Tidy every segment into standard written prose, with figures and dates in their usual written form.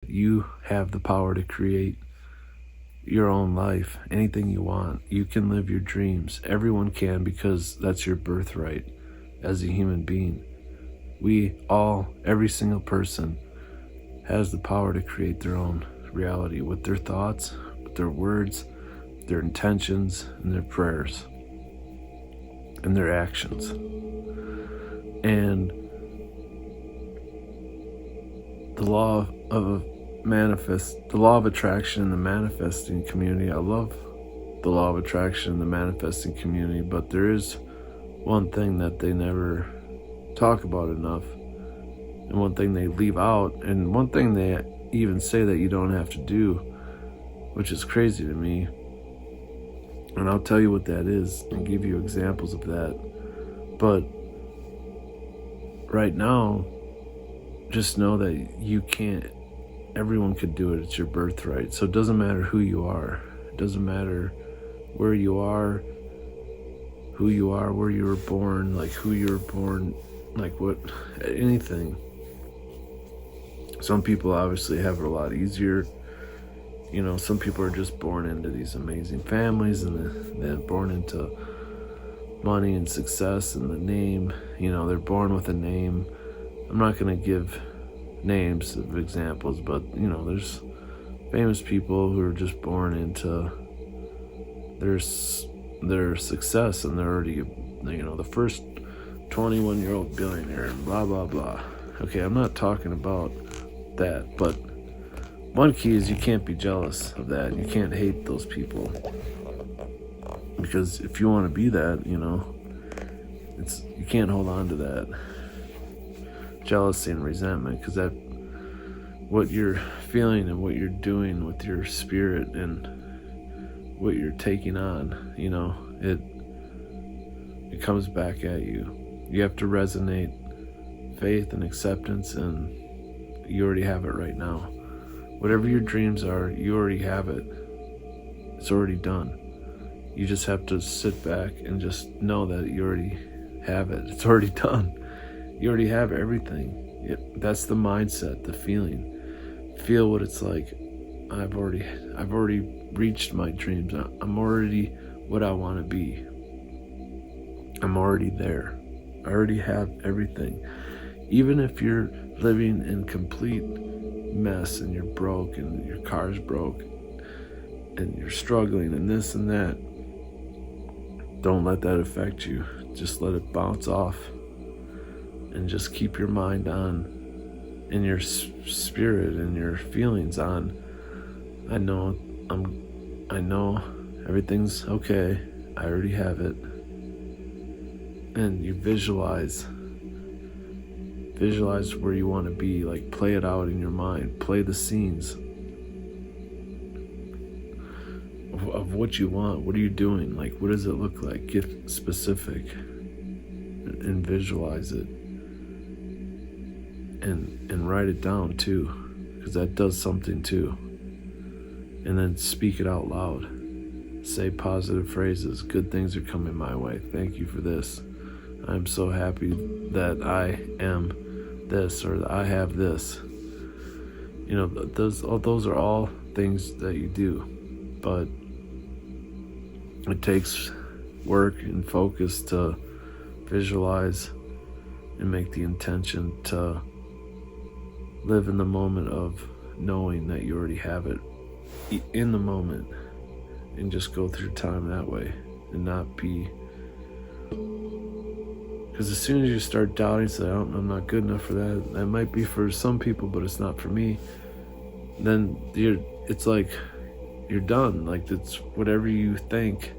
You have the power to create your own life, anything you want. You can live your dreams. Everyone can, because that's your birthright as a human being. Every single person has the power to create their own reality with their thoughts, with their words, their intentions, and their prayers, and their actions. And the law of attraction in the manifesting community. I love the law of attraction in the manifesting community, but there is one thing that they never talk about enough, and one thing they leave out, and one thing they even say that you don't have to do, which is crazy to me. And I'll tell you what that is and give you examples of that. But right now, just know that you can't. Everyone could do it. It's your birthright. So it doesn't matter who you are. It doesn't matter where you are, who you are, where you were born, like who you were born, like what, anything. Some people obviously have it a lot easier. You know, some people are just born into these amazing families, and they're born into money and success and the name. You know, they're born with a name. I'm not going to give names of examples, but, you know, there's famous people who are just born into their success, and they're already, you know, the first 21-year-old billionaire and blah, blah, blah. Okay, I'm not talking about that, but one key is you can't be jealous of that. You can't hate those people, because if you want to be that, you know, you can't hold on to that jealousy and resentment, because that, what you're feeling and what you're doing with your spirit and what you're taking on, you know, it comes back at you. You have to resonate faith and acceptance, and you already have it right now. Whatever your dreams are, you already have it. It's already done. You just have to sit back and just know that you already have it. It's already done. You already have everything. That's the mindset, the feeling. Feel what it's like. I've already reached my dreams. I'm already what I want to be. I'm already there. I already have everything. Even if you're living in complete mess and you're broke and your car's broke and you're struggling and this and that, don't let that affect you. Just let it bounce off, and just keep your mind on, and your spirit and your feelings on, I know everything's okay. I already have it. And you visualize where you want to be. Like, play it out in your mind. Play the scenes of what you want. What are you doing? Like, what does it look like? Get specific and visualize it, and write it down too, because that does something too. And then speak it out loud. Say positive phrases. Good things are coming my way. Thank you for this. I'm so happy that I am this, or that I have this. You know, those are all things that you do, but it takes work and focus to visualize and make the intention to live in the moment of knowing that you already have it in the moment, and just go through time that way, and not be, because as soon as you start doubting, say, I'm not good enough for that. That might be for some people, but it's not for me. Then it's like you're done. Like, it's whatever you think,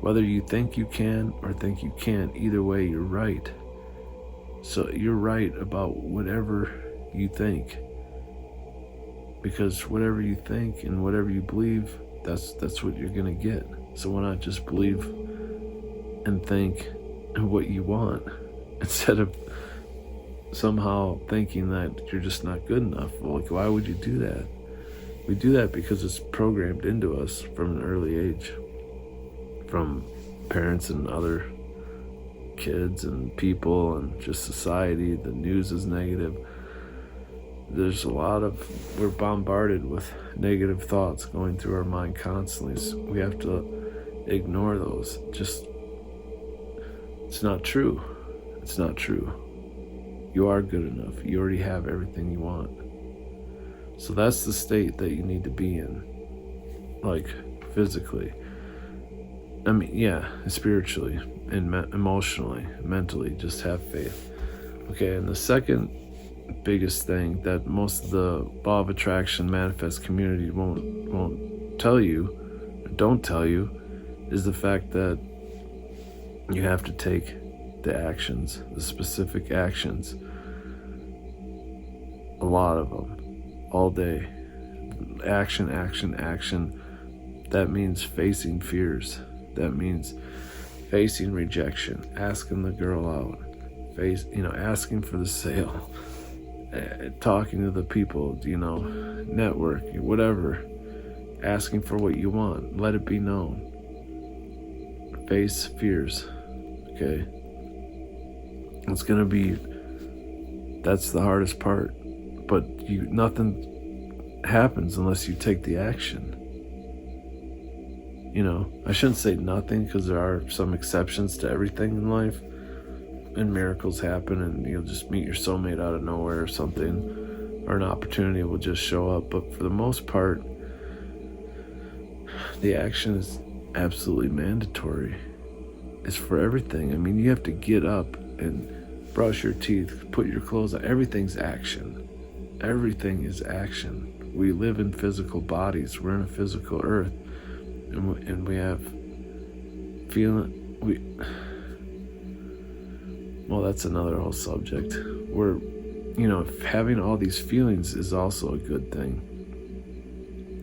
whether you think you can or think you can't, either way, you're right. So you're right about whatever you think, because whatever you think and whatever you believe, that's what you're gonna get. So why not just believe and think what you want, instead of somehow thinking that you're just not good enough? Well, like, why would you do that? We do that because it's programmed into us from an early age, from parents and other kids and people and just society. The news is negative. we're bombarded with negative thoughts going through our mind constantly. So we have to ignore those. It's not true. It's not true. You are good enough. You already have everything you want. So that's the state that you need to be in, like physically. I mean, yeah, spiritually and emotionally, mentally, just have faith. Okay, and the second biggest thing that most of the law of attraction manifest community won't tell you, or don't tell you, is the fact that you have to take the actions, the specific actions, a lot of them, all day. Action, action, action. That means facing fears. That means facing rejection, asking the girl out, asking for the sale, talking to the people, networking, whatever, asking for what you want. Let it be known. Face fears. Okay. That's the hardest part. But nothing happens unless you take the action. I shouldn't say nothing, because there are some exceptions to everything in life, and miracles happen, and you'll just meet your soulmate out of nowhere or something, or an opportunity will just show up. But for the most part, the action is absolutely mandatory. It's for everything. I mean, you have to get up and brush your teeth, put your clothes on. Everything's action. Everything is action. We live in physical bodies. We're in a physical earth. And we have well, that's another whole subject. Having all these feelings is also a good thing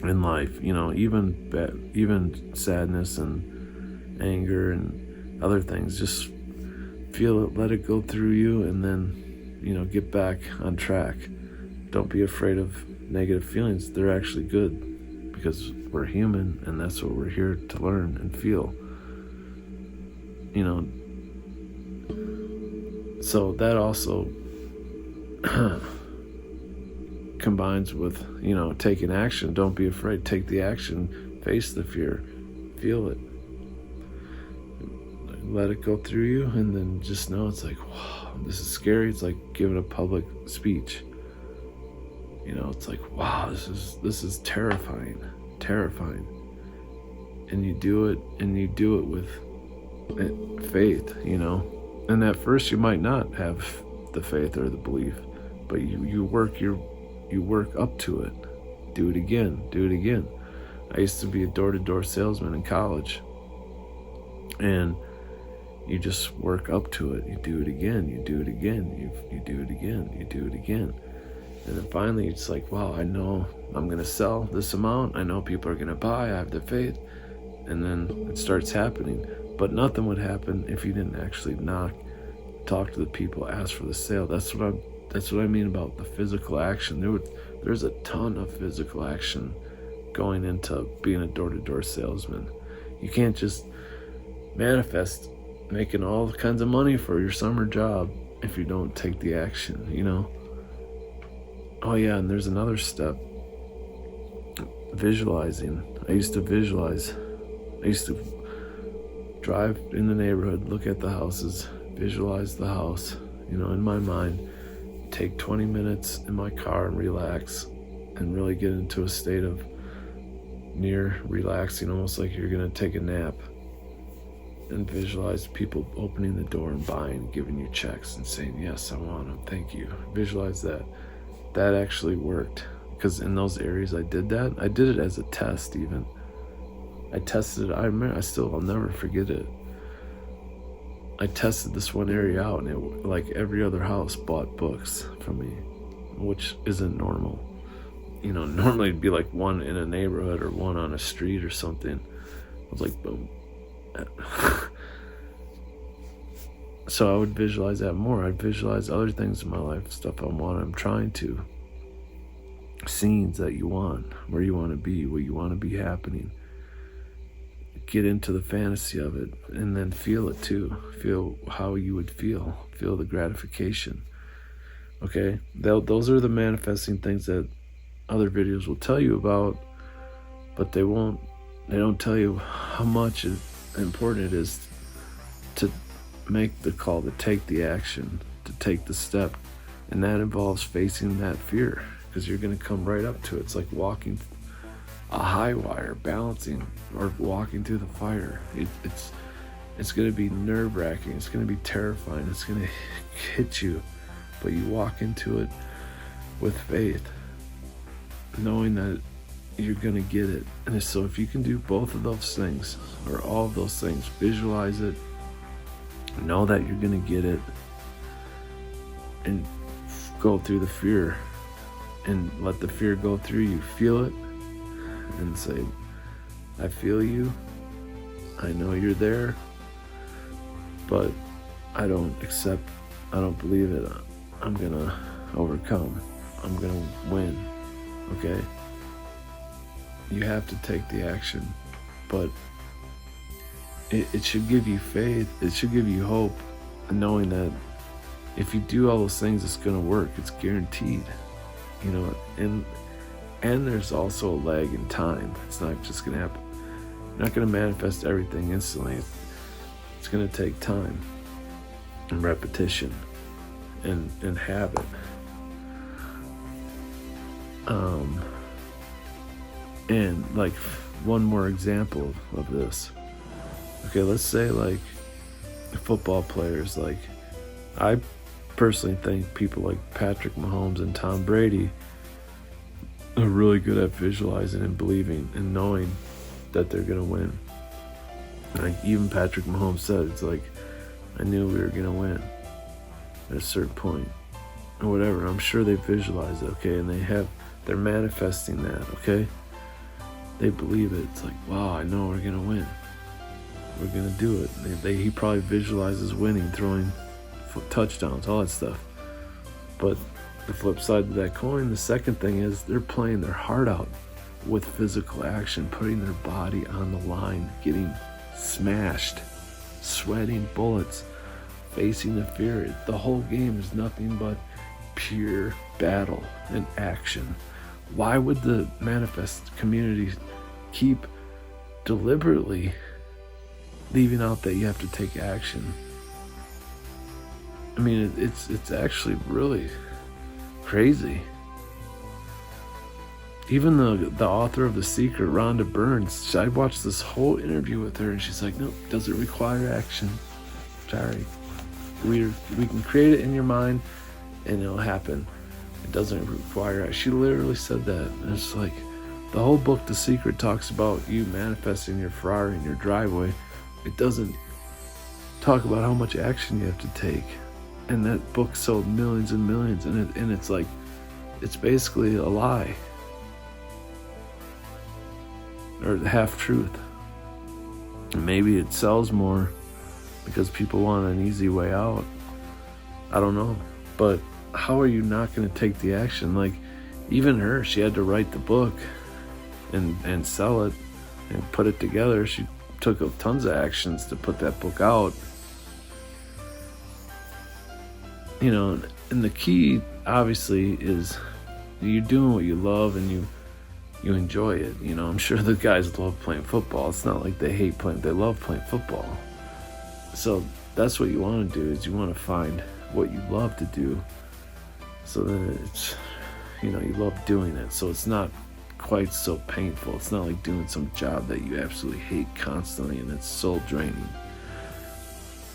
in life. Even sadness and anger and other things. Just feel it, let it go through you, and then, get back on track. Don't be afraid of negative feelings. They're actually good, because we're human, and that's what we're here to learn and feel. So that also combines with, taking action. Don't be afraid. Take the action. Face the fear. Feel it. Let it go through you, and then just know it's like, wow, this is scary. It's like giving a public speech. It's like, wow, this is terrifying. And you do it with faith, and at first you might not have the faith or the belief, but you work up to it. Do it again. I used to be a door-to-door salesman in college, and you just work up to it. You do it again, you do it again, you do it again, you do it again. And then finally it's like, wow, I know I'm going to sell this amount. I know people are going to buy. I have the faith. And then it starts happening. But nothing would happen if you didn't actually talk to the people, ask for the sale. That's what I mean about the physical action. There's a ton of physical action going into being a door-to-door salesman. You can't just manifest making all kinds of money for your summer job if you don't take the action, Oh yeah, and there's another step. Visualizing. I used to visualize. I used to drive in the neighborhood, look at the houses, visualize the house, in my mind. Take 20 minutes in my car and relax, and really get into a state of near relaxing, almost like you're going to take a nap. And visualize people opening the door and buying, giving you checks and saying, yes, I want them, thank you. Visualize that. That actually worked, because in those areas I did that. I did it as a test even. I tested it. I'll never forget it. I tested this one area out, and it, like every other house, bought books from me, which isn't normal. Normally it'd be like one in a neighborhood or one on a street or something. I was like, boom. So I would visualize that more. I'd visualize other things in my life, stuff I'm trying to. Scenes that you want, where you want to be, what you want to be happening. Get into the fantasy of it, and then feel it too. Feel how you would feel. Feel the gratification. Okay, those are the manifesting things that other videos will tell you about, but they don't tell you how much important it is to make the call, to take the action, to take the step. And that involves facing that fear, because you're going to come right up to it. It's like walking a high wire, balancing, or walking through the fire. It's going to be nerve-wracking. It's going to be terrifying. It's going to hit you, but you walk into it with faith, knowing that you're going to get it. And so if you can do both of those things, or all of those things, visualize it, know that you're going to get it, and go through the fear, and let the fear go through you. Feel it and say, I feel you. I know you're there, but I don't believe it. I'm going to overcome. I'm going to win. Okay? You have to take the action, but it should give you faith. It should give you hope, knowing that if you do all those things, it's going to work. It's guaranteed, and there's also a lag in time. It's not just going to happen. You're not going to manifest everything instantly. It's going to take time and repetition and habit. And like one more example of this. Okay, let's say like football players, like I personally think people like Patrick Mahomes and Tom Brady are really good at visualizing and believing and knowing that they're going to win. Like even Patrick Mahomes said, it's like, I knew we were going to win at a certain point or whatever. I'm sure they visualize it, okay? And they're manifesting that, okay? They believe it. It's like, wow, I know we're going to win. We're going to do it. He probably visualizes winning, throwing touchdowns, all that stuff. But the flip side of that coin, the second thing is they're playing their heart out with physical action, putting their body on the line, getting smashed, sweating bullets, facing the fear. The whole game is nothing but pure battle and action. Why would the manifest community keep deliberately leaving out that you have to take action? I mean, it's actually really crazy. Even the author of The Secret, Rhonda Burns, I watched this whole interview with her, and she's like, "Nope, doesn't require action. Sorry, we can create it in your mind, and it'll happen. It doesn't require action." She literally said that, and it's like the whole book, The Secret, talks about you manifesting your Ferrari in your driveway. It doesn't talk about how much action you have to take. And that book sold millions and millions, and it's like, it's basically a lie. Or the half-truth. And maybe it sells more because people want an easy way out. I don't know. But how are you not going to take the action? Like, even her, she had to write the book and sell it and put it together. She took tons of actions to put that book out. And the key, obviously, is you're doing what you love and you enjoy it. I'm sure the guys love playing football. It's not like they hate playing. They love playing football. So that's what you want to do, is you want to find what you love to do. So then it's, you love doing it. So it's not quite so painful. It's not like doing some job that you absolutely hate constantly and it's soul draining.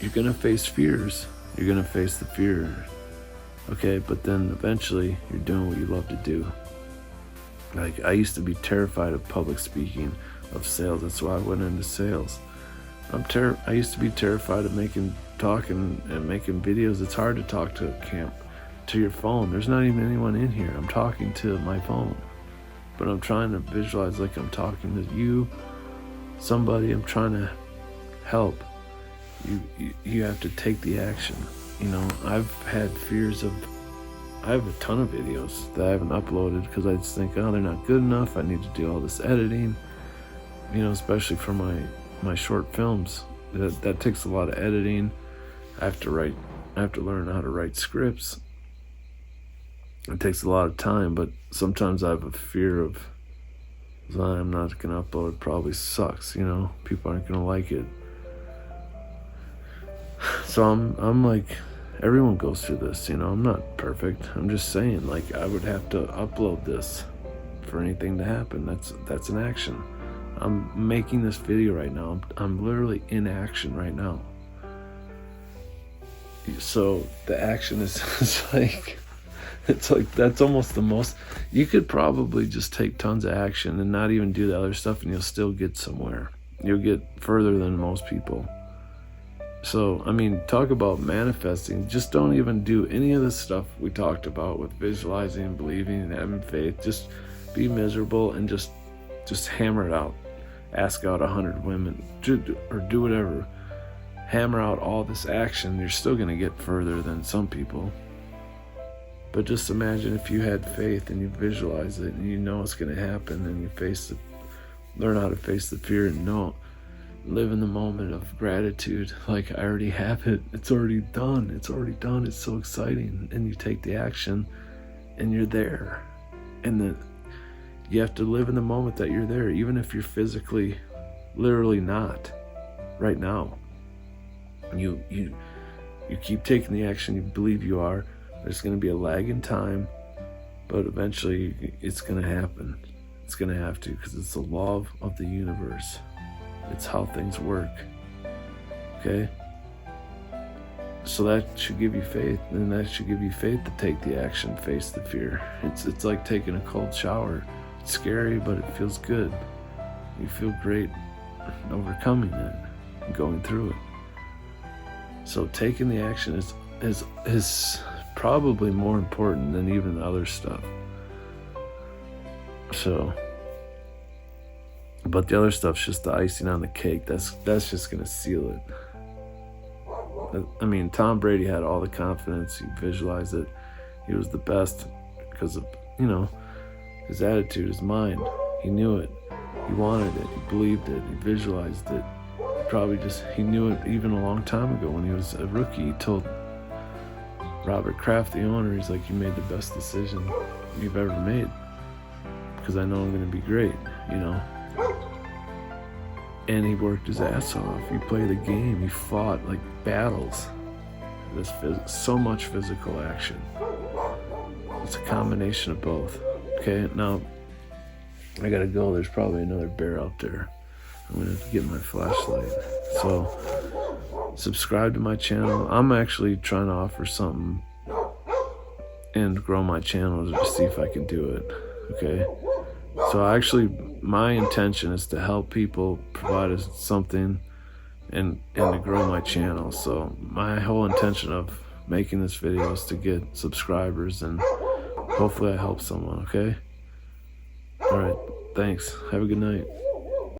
You're going to face fears. You're going to face the fear. Okay, but then eventually you're doing what you love to do. Like, I used to be terrified of public speaking, of sales. That's why I went into sales. I used to be terrified of talking and making videos. It's hard to talk to your phone. There's not even anyone in here. I'm talking to my phone. But I'm trying to visualize like I'm talking to you, somebody. I'm trying to help. You have to take the action. I've had fears I have a ton of videos that I haven't uploaded because I just think, they're not good enough. I need to do all this editing, especially for my short films. That takes a lot of editing. I have to learn how to write scripts. It takes a lot of time, but sometimes I have a fear of, I'm not going to upload, it probably sucks, you know? People aren't going to like it. So I'm like, everyone goes through this, you know? I'm not perfect. I'm just saying, like, I would have to upload this for anything to happen. That's an action. I'm making this video right now. I'm literally in action right now. So the action is like, it's like, that's almost the most. You could probably just take tons of action and not even do the other stuff, and you'll still get somewhere. You'll get further than most people. So, I mean, talk about manifesting. Just don't even do any of the stuff we talked about with visualizing, believing, and having faith. Just be miserable and just hammer it out. Ask out 100 women, or do whatever. Hammer out all this action. You're still going to get further than some people. But just imagine if you had faith and you visualize it and you know it's going to happen, and you learn how to face the fear and live in the moment of gratitude. Like, I already have it. It's already done. It's so exciting. And you take the action and you're there. And then you have to live in the moment that you're there, even if you're physically, literally not right now. You keep taking the action you believe you are. There's going to be a lag in time, but eventually it's going to happen. It's going to have to, because it's the law of the universe. It's how things work. Okay? So that should give you faith, and that should give you faith to take the action, face the fear. It's like taking a cold shower. It's scary, but it feels good. You feel great overcoming it and going through it. So taking the action is probably more important than even the other stuff. So, but the other stuff's just the icing on the cake. That's just gonna seal it. I mean, Tom Brady had all the confidence. He visualized it. He was the best because of, you know, his attitude, his mind. He knew it. He wanted it. He believed it. He visualized it. He knew it even a long time ago when he was a rookie. He told Robert Kraft, the owner, he's like, you made the best decision you've ever made, because I know I'm going to be great, you know. And he worked his ass off. He played the game. He fought like battles. There's so much physical action. It's a combination of both. Okay, now I gotta go. There's probably another bear out there. I'm gonna have to get my flashlight. So subscribe to my channel. I'm actually trying to offer something and grow my channel to see if I can do it. Okay, so actually my intention is to help people, provide us something, and to grow my channel. So my whole intention of making this video is to get subscribers, and hopefully I help someone. Okay, all right, thanks, have a good night.